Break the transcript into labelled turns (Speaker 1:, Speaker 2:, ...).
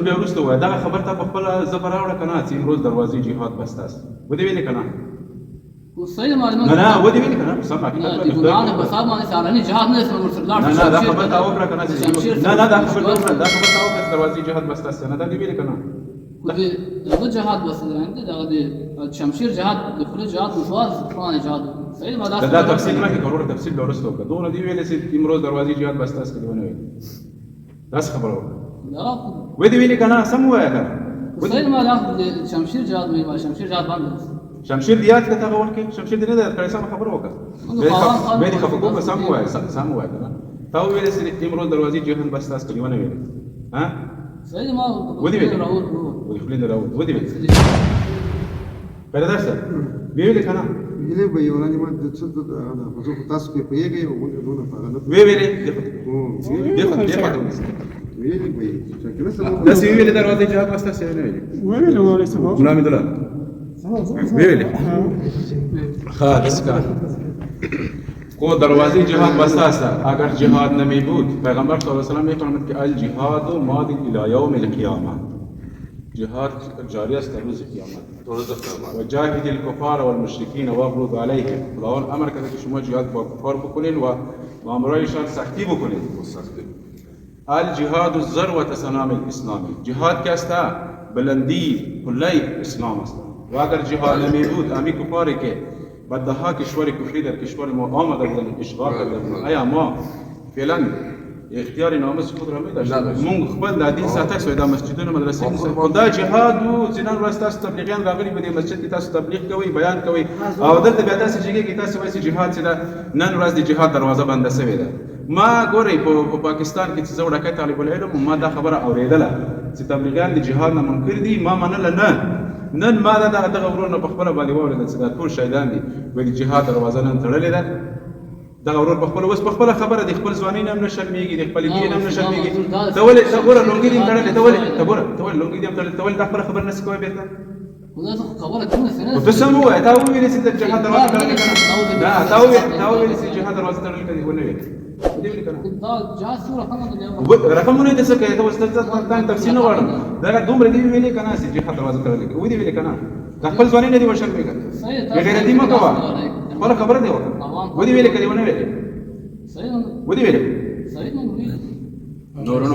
Speaker 1: بیا وروسته ووایه دغه خبر ته په خپله زبه راوړه که نه چې امروز دروازې جهاد بسته است ودې ویلې که نه
Speaker 2: صحیح معلومات
Speaker 1: نه ودې ویلې که نه سم حقیقت
Speaker 2: د ګناه د فساد باندې سالاني جهاد نه اسمه ورسره لاړ
Speaker 1: نه دا خبر ته وکړه که نه نه دا خبر ته وکړه دا خبر ته وکړه چې دروازې جهاد بسته است نه دا دې ویلې که نه
Speaker 2: دغه جهاد بسته ده دغه د شمشیر جهاد د خپل جهاد مشوار فلان جهاد صحیح ما
Speaker 1: دا تفصیل نه کې کروڑ تفصیل به وروسته وکړه دونه دې ویلې چې امروز دروازې جهاد بسته است که ونه ویلې داسې خبره وکړه ودې ویلې که نه سم ووایه که
Speaker 2: صحیح ما د شمشیر جهاد مې شمشیر جهاد باندې
Speaker 1: شمشیر دیات کې ته وخت کې شمشیر دې نه د کړې سم خبره وکړه مې دې خبره کوم سم وایي سم وایي کنه تا ویل چې امروز دروازې جهان بس تاسو کې ونه ویل ها
Speaker 2: صحیح ما
Speaker 1: ودی ویل ودی خلین راو ودی ویل پیدا سره ویل کنه
Speaker 3: ویلې به یو نه ما د څه د زه تاسو کې پیږي او ونه پاغله
Speaker 1: ویلې دغه
Speaker 3: ویلې به شکل سره
Speaker 1: دا سی ویلې دروازې جهان بس تاسو نه
Speaker 3: ویلې ولې سبب
Speaker 1: غلام دلال ویلې خالص کا کو دروازه جهاد بسته است اگر جهاد نمی بود پیغمبر صلی الله علیه و سلم میفرماید که الجهاد ماضی الی یوم القیامه جهاد جاری است تا روز قیامت و جاهد الکفار والمشرکین واغلظ علیهم خداوند امر کرده که شما جهاد با کفار بکنین و مامورایشان سختی بکنید الجهاد الذروة سنام الاسلامی جهاد که است بلندی کلای اسلام است و اگر جهاد نمی بود امی کفاری که بعدها کشور کفری در کشور ما آمده بودن اشغال کرده بودن آیا ما فعلا اختیار ناموس خود را می‌داشتیم مونږ خپل د دین ساتک سوی د مسجدونو مدرسې خدا جهاد او ځینان ورځ تاسو تبلیغیان راغلي په دې مسجد کې تاسو تبلیغ کوئ بیان کوئ او دلته بیا تاسو جګې کې تاسو وایي چې جهاد چې نن ورځ د جهاد دروازه بنده شوې ده ما ګورئ په پاکستان کې چې زه وړوکی طالب العلم ما دا خبره اورېدله چې تبلیغیان د جهاد نه منکر دي ما منله نه نن ما دغه ورونه په خپله باندې واورېدل چې دا ټول شهیدان دي وایي د جهاد دروازه نن تړلې ده دغه ورور په خپل اوس په خپله خبره د خپل ځوانۍ نه هم نه شرمېږي د خپل دین هم نه شرمېږي ته ولې ته ګوره لونګي دې هم تړلې ته ولې لونګي دې هم تړلې ته ولې دا خپله خبره نشې کوی بېرته ته سم ووایه تا وویلې چې د جهاد دروازه تړلې که نه تا وویلې چې جهاد دروازه تړلې که ونه ویلې رقمونه دې څه کوې ته اوس ته تفصیل نه غواړم دغه دومره دې ویلې که نه چې جهاد دروازه تړلې که ودې ویلې که نه دا خپل ځوانۍ نه دې وشرمېږه بېغیرتي مه کوه خپله خبره دې وکړه ودې ویلې که دې ونه ویلې ودې ویلې نورو